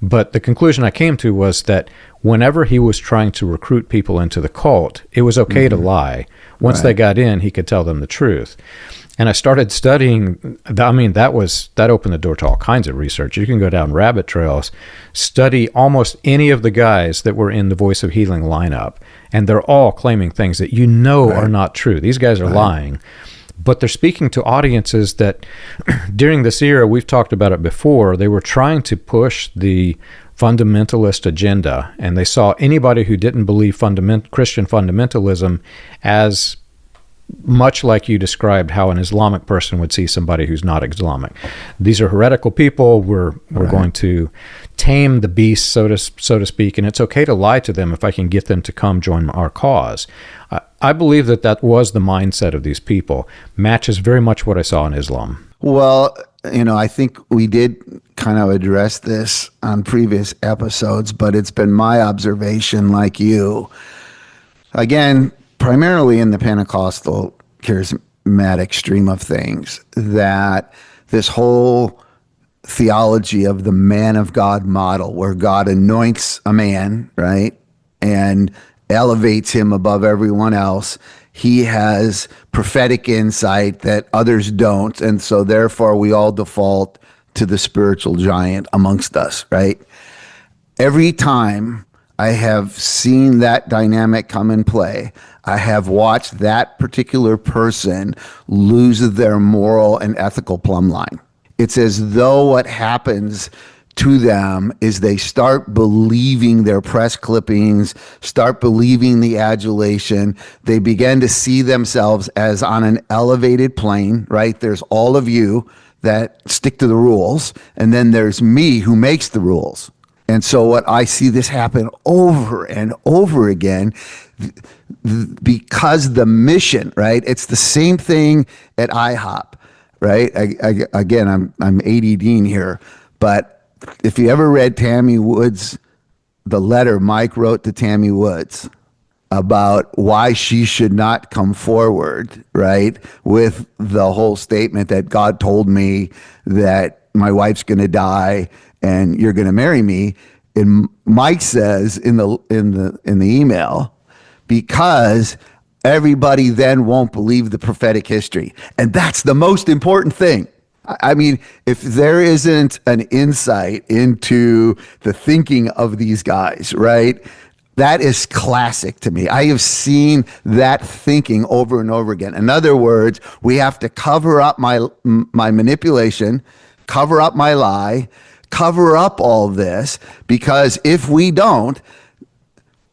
but the conclusion I came to was that whenever he was trying to recruit people into the cult, it was okay to lie. Once they got in, he could tell them the truth. And I started studying, that opened the door to all kinds of research. You can go down rabbit trails, study almost any of the guys that were in the Voice of Healing lineup, and they're all claiming things that are not true. These guys are lying. But they're speaking to audiences that during this era, we've talked about it before, they were trying to push the fundamentalist agenda, and they saw anybody who didn't believe Christian fundamentalism as much like you described how an Islamic person would see somebody who's not Islamic. These are heretical people. We're going to tame the beast, so to speak, and it's okay to lie to them if I can get them to come join our cause. I believe that was the mindset of these people. Matches very much what I saw in Islam. Well, I think we did kind of address this on previous episodes, but it's been my observation, like you, again, primarily in the Pentecostal charismatic stream of things, that this whole theology of the man of God model, where God anoints a man, right, and elevates him above everyone else. He has prophetic insight that others don't, and so therefore we all default to the spiritual giant amongst us, right? Every time I have seen that dynamic come in play. I have watched that particular person lose their moral and ethical plumb line. It's as though what happens to them is they start believing their press clippings, start believing the adulation. They begin to see themselves as on an elevated plane, right? There's all of you that stick to the rules, and then there's me who makes the rules. And so what I see this happen over and over again, because the mission, right? It's the same thing at IHOP, right? Again, I'm ADDing here, but if you ever read Tammy Woods, the letter Mike wrote to Tammy Woods about why she should not come forward, right, with the whole statement that God told me that my wife's going to die and you're going to marry me, and Mike says in the email, because everybody then won't believe the prophetic history, and that's the most important thing. I mean, if there isn't an insight into the thinking of these guys, right, that is classic to me. I have seen that thinking over and over again. In other words, we have to cover up my manipulation, cover up my lie, cover up all this, because if we don't,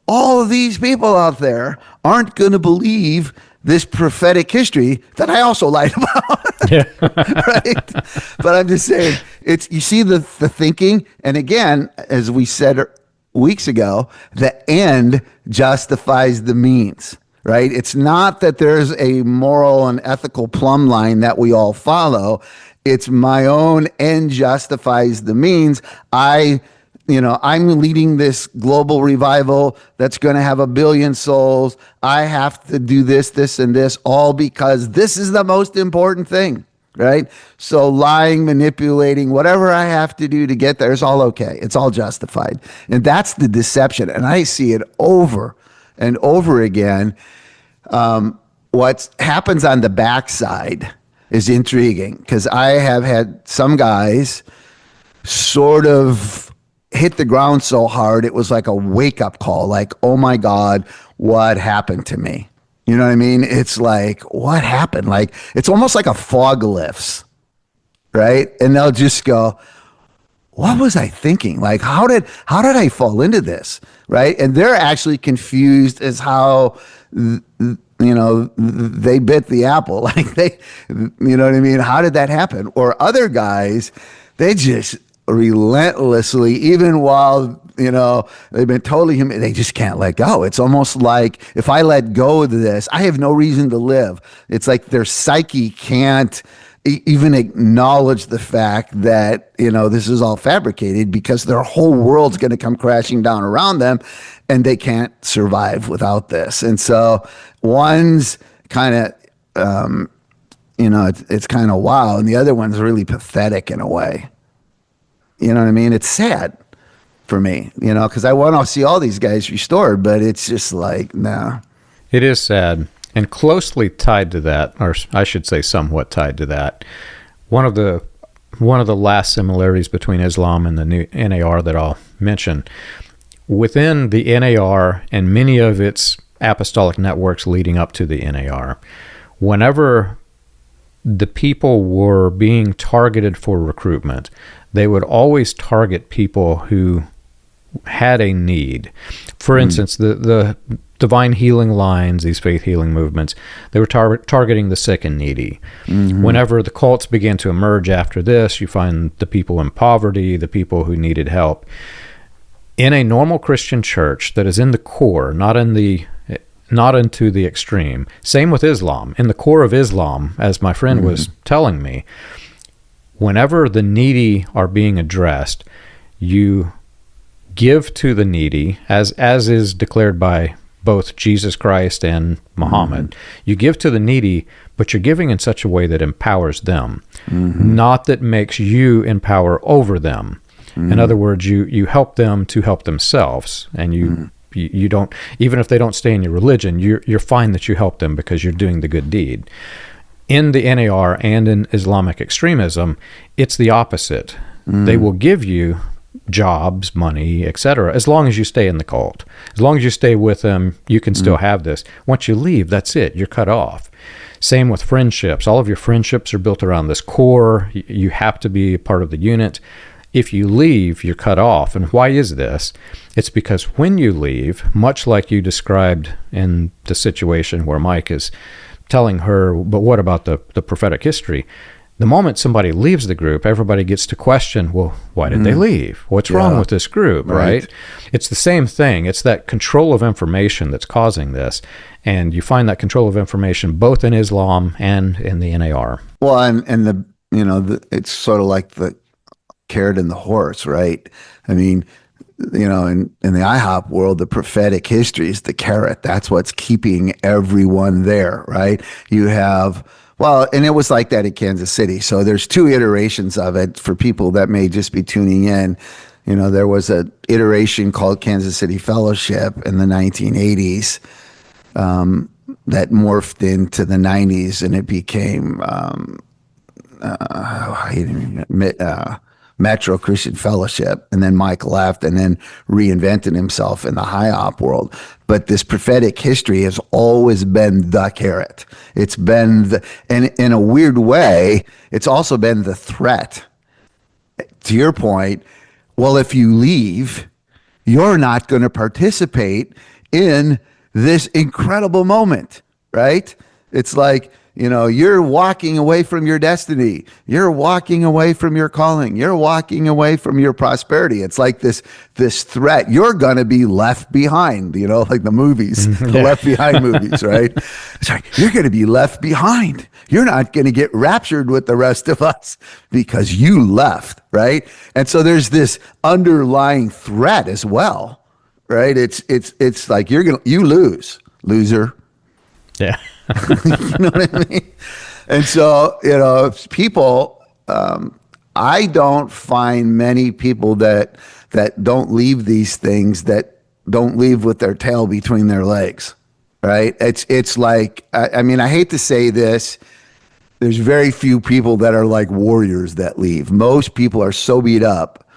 all of these people out there aren't going to believe this prophetic history that I also lied about. Yeah. Right? But I'm just saying, you see the thinking, and again, as we said weeks ago, the end justifies the means, right? It's not that there's a moral and ethical plumb line that we all follow. It's my own end justifies the means. I'm leading this global revival that's going to have 1 billion souls. I have to do this, and this, all because this is the most important thing, right? So lying, manipulating, whatever I have to do to get there is all okay. It's all justified. And that's the deception. And I see it over and over again. What happens on the backside is intriguing, because I have had some guys sort of hit the ground so hard, it was like a wake-up call, like, oh my God, what happened to me? You know what I mean? It's like, what happened? Like, it's almost like a fog lifts, right? And they'll just go, what was I thinking? Like, how did I fall into this, right? And they're actually confused as how, they bit the apple. Like, you know what I mean? How did that happen? Or other guys, they just relentlessly, even while they've been totally human, they just can't let go. It's almost like, if I let go of this, I have no reason to live. It's like their psyche can't even acknowledge the fact that this is all fabricated, because their whole world's going to come crashing down around them, and they can't survive without this. And so one's kind of it's kind of wow, and the other one's really pathetic in a way. You know what I mean? It's sad for me, because I want to see all these guys restored, but it's just like, no. It is sad, and closely tied to that, or I should say somewhat tied to that, one of the last similarities between Islam and the new NAR that I'll mention, within the NAR and many of its apostolic networks leading up to the NAR, whenever the people were being targeted for recruitment, they would always target people who had a need. For instance, the divine healing lines, these faith healing movements, they were targeting the sick and needy. Mm-hmm. Whenever the cults began to emerge after this, you find the people in poverty, the people who needed help. In a normal Christian church that is in the core, not into the extreme. Same with Islam. In the core of Islam, as my friend was telling me, whenever the needy are being addressed, you give to the needy, as is declared by both Jesus Christ and Muhammad. You give to the needy, but you're giving in such a way that empowers them, not that makes you in power over them. In other words, you help them to help themselves, and you don't, even if they don't stay in your religion, you're fine that you help them because you're doing the good deed. In the NAR and in Islamic extremism, it's the opposite. They will give you jobs, money, etc. As long as you stay in the cult. As long as you stay with them, you can still have this. Once you leave, that's it. You're cut off. Same with friendships. All of your friendships are built around this core. You have to be a part of the unit. If you leave, you're cut off. And why is this? It's because when you leave, much like you described in the situation where Mike is telling her, but what about the prophetic history? The moment somebody leaves the group, everybody gets to question, well, why did they leave? What's wrong with this group, right? It's the same thing. It's that control of information that's causing this. And you find that control of information both in Islam and in the NAR. Well, and it's sort of like the carrot and the horse, right? I mean, in the IHOP world, the prophetic history is the carrot. That's what's keeping everyone there, right? You have, and it was like that in Kansas City. So there's two iterations of it for people that may just be tuning in. There was an iteration called Kansas City Fellowship in the 1980s that morphed into the 90s, and it became Metro Christian Fellowship, and then Mike left and then reinvented himself in the high-op world. But this prophetic history has always been the carrot. It's been and in a weird way, it's also been the threat. To your point, well, if you leave, you're not going to participate in this incredible moment, right? It's like, you're walking away from your destiny. You're walking away from your calling. You're walking away from your prosperity. It's like this threat. You're going to be left behind, like the movies, the Left Behind movies, right? It's like, you're going to be left behind. You're not going to get raptured with the rest of us because you left, right? And so there's this underlying threat as well, right? It's like you lose, loser. Yeah. You know what I mean? And so, people, I don't find many people that don't leave these things, that don't leave with their tail between their legs, right? It's like, I mean, I hate to say this, there's very few people that are like warriors that leave. Most people are so beat up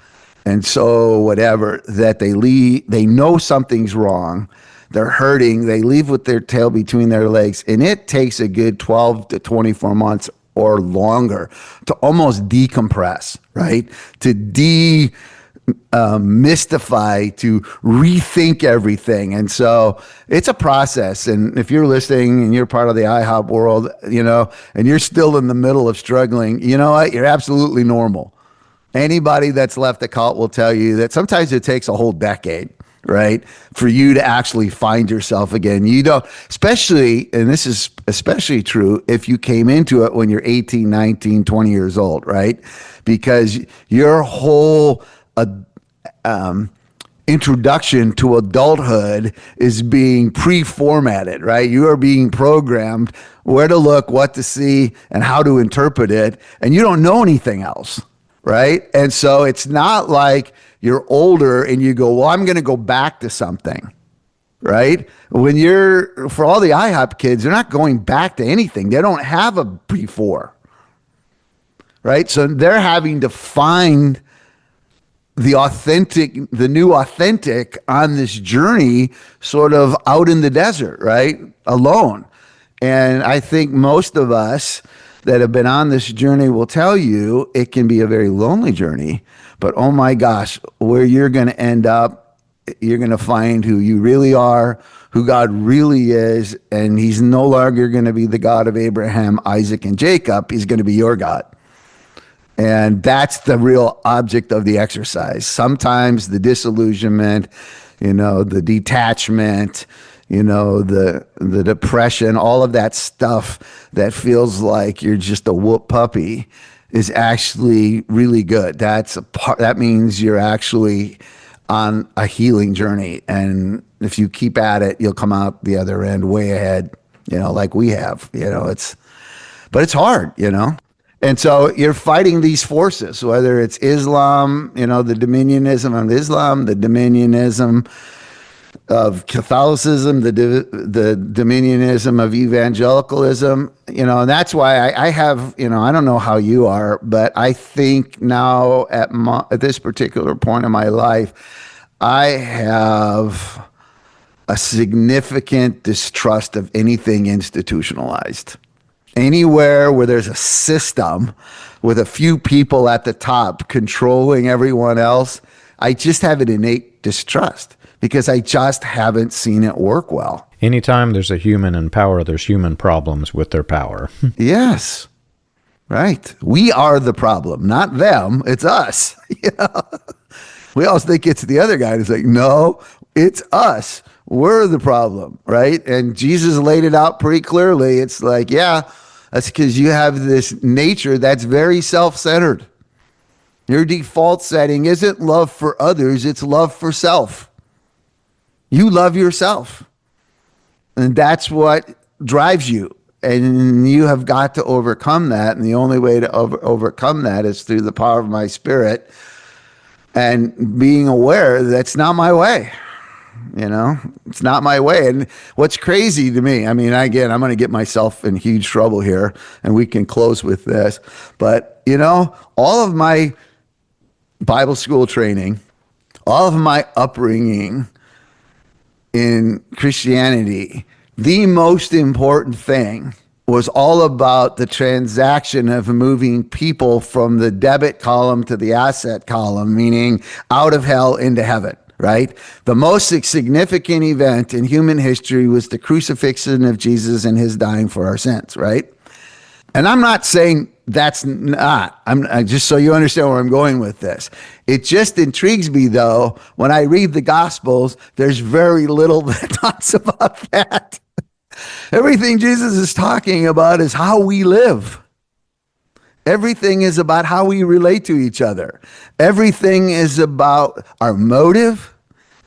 and so whatever that they leave, they know something's wrong. They're hurting. They leave with their tail between their legs. And it takes a good 12 to 24 months or longer to almost decompress, right? To mystify, to rethink everything. And so it's a process. And if you're listening and you're part of the IHOP world, and you're still in the middle of struggling, you know what? You're absolutely normal. Anybody that's left the cult will tell you that sometimes it takes a whole decade, right, for you to actually find yourself again. You don't, especially, and this is especially true if you came into it when you're 18, 19, 20 years old, right? Because your whole introduction to adulthood is being pre-formatted, right? You are being programmed where to look, what to see, and how to interpret it, and you don't know anything else, right? And so it's not like you're older and you go, well, I'm going to go back to something, right? When for all the IHOP kids, they're not going back to anything. They don't have a before, right? So they're having to find the new authentic on this journey, sort of out in the desert, right? Alone. And I think most of us that have been on this journey will tell you it can be a very lonely journey, but oh my gosh, where you're going to end up, you're going to find who you really are, who God really is, and he's no longer going to be the God of Abraham, Isaac, and Jacob. He's going to be your God. And that's the real object of the exercise. Sometimes the disillusionment, the detachment, the depression, all of that stuff that feels like you're just a whoop puppy is actually really good. That means you're actually on a healing journey. And if you keep at it, you'll come out the other end way ahead, like we have, but it's hard, And so you're fighting these forces, whether it's Islam, the Dominionism of Islam, the Dominionism of Catholicism, the Dominionism of evangelicalism, and that's why I have, I don't know how you are, but I think now at this particular point in my life, I have a significant distrust of anything institutionalized. Anywhere where there's a system with a few people at the top controlling everyone else, I just have an innate distrust because I just haven't seen it work well. Anytime there's a human in power, there's human problems with their power. Yes. Right. We are the problem, not them. It's us. We always think it's the other guy. It's like, no, it's us. We're the problem, right? And Jesus laid it out pretty clearly. It's like, yeah, that's because you have this nature that's very self-centered. Your default setting isn't love for others, it's love for self. You love yourself. And that's what drives you. And you have got to overcome that. And the only way to overcome that is through the power of my Spirit and being aware that's not my way. It's not my way. And what's crazy to me, again, I'm going to get myself in huge trouble here, and we can close with this. But, all of my Bible school training, all of my upbringing in Christianity, the most important thing was all about the transaction of moving people from the debit column to the asset column, meaning out of hell into heaven, right? The most significant event in human history was the crucifixion of Jesus and his dying for our sins, right? And I'm not saying that's not. I just so you understand where I'm going with this. It just intrigues me, though, when I read the Gospels, there's very little that talks about that. Everything Jesus is talking about is how we live. Everything is about how we relate to each other. Everything is about our motive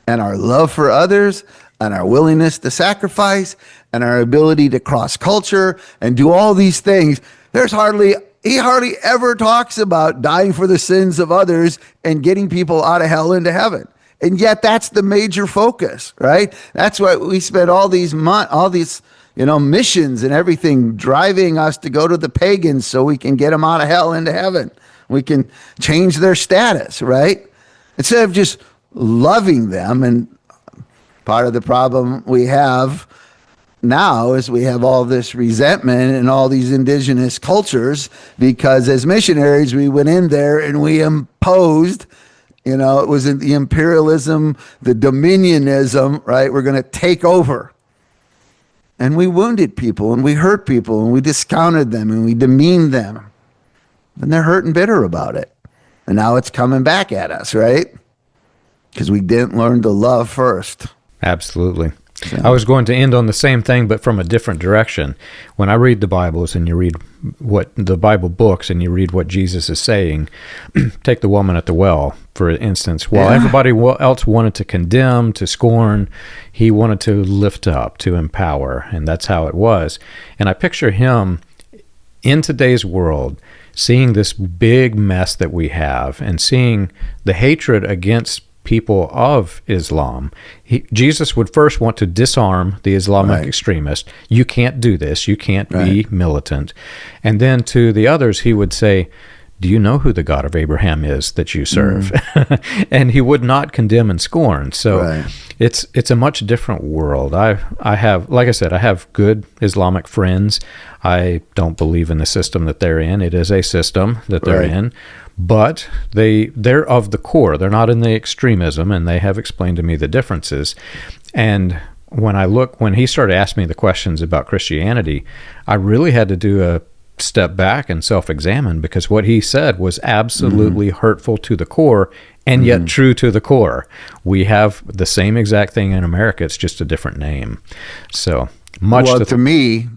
and our love for others and our willingness to sacrifice and our ability to cross culture and do all these things. He hardly ever talks about dying for the sins of others and getting people out of hell into heaven. And yet that's the major focus, right? That's why we spend all these missions and everything driving us to go to the pagans so we can get them out of hell into heaven. We can change their status, right? Instead of just loving them. And part of the problem we have now is we have all this resentment and all these indigenous cultures because as missionaries, we went in there and we imposed, it was the imperialism, the dominionism, right? We're going to take over. And we wounded people and we hurt people and we discounted them and we demeaned them. And they're hurt and bitter about it. And now it's coming back at us, right? Because we didn't learn to love first. Absolutely. I was going to end on the same thing, but from a different direction. When I read the Bibles and you read what the Bible books and you read what Jesus is saying, take the woman at the well, for instance. While everybody else wanted to condemn, to scorn, he wanted to lift up, to empower, and that's how it was. And I picture him in today's world seeing this big mess that we have and seeing the hatred against people of Islam. Jesus would first want to disarm the Islamic extremist. You can't do this. You can't be militant. And then to the others, he would say, do you know who the God of Abraham is that you serve? And he would not condemn and scorn. So it's a much different world. I have, like I said, I have good Islamic friends. I don't believe in the system that they're in. It is a system that they're in. But they're of the core. They're not in the extremism, and they have explained to me the differences. And when he started asking me the questions about Christianity, I really had to do a step back and self-examine, because what he said was absolutely hurtful to the core and yet true to the core. We have the same exact thing in America. It's just a different name. So much. Well, to me,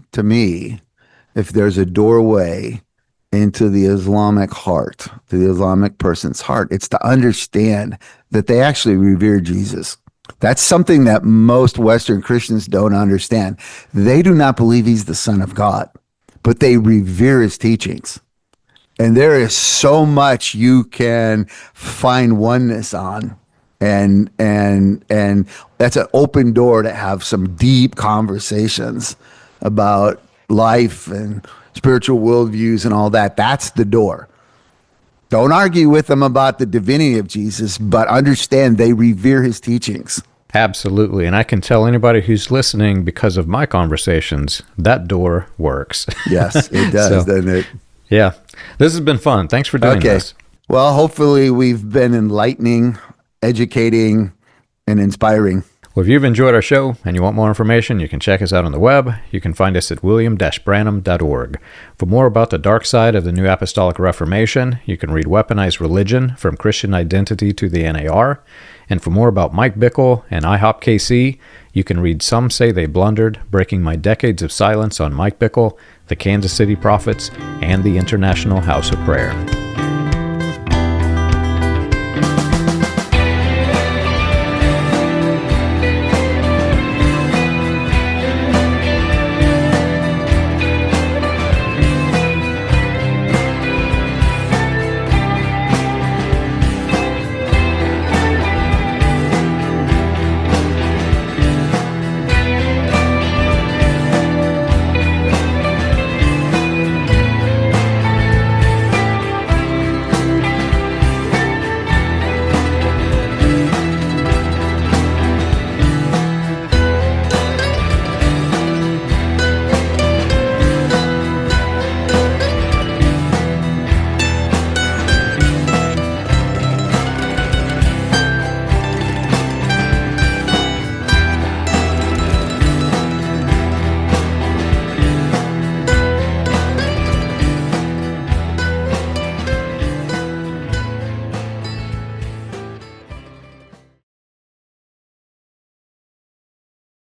if there's a doorway into the Islamic heart, to the Islamic person's heart, it's to understand that they actually revere Jesus. That's something that most Western Christians don't understand. They do not believe he's the Son of God, but they revere his teachings. And there is so much you can find oneness on and that's an open door to have some deep conversations about life and spiritual worldviews and all that. That's the door. Don't argue with them about the divinity of Jesus, but understand they revere his teachings. Absolutely. And I can tell anybody who's listening, because of my conversations, that door works. Yes, it does, doesn't it? Yeah. This has been fun. Thanks for doing this. Well, hopefully we've been enlightening, educating, and inspiring. Well, if you've enjoyed our show and you want more information, you can check us out on the web. You can find us at william-branham.org. For more about the dark side of the New Apostolic Reformation, you can read Weaponized Religion, From Christian Identity to the NAR. And for more about Mike Bickle and IHOP KC, you can read Some Say They Blundered, Breaking My Decades of Silence on Mike Bickle, the Kansas City Prophets, and the International House of Prayer.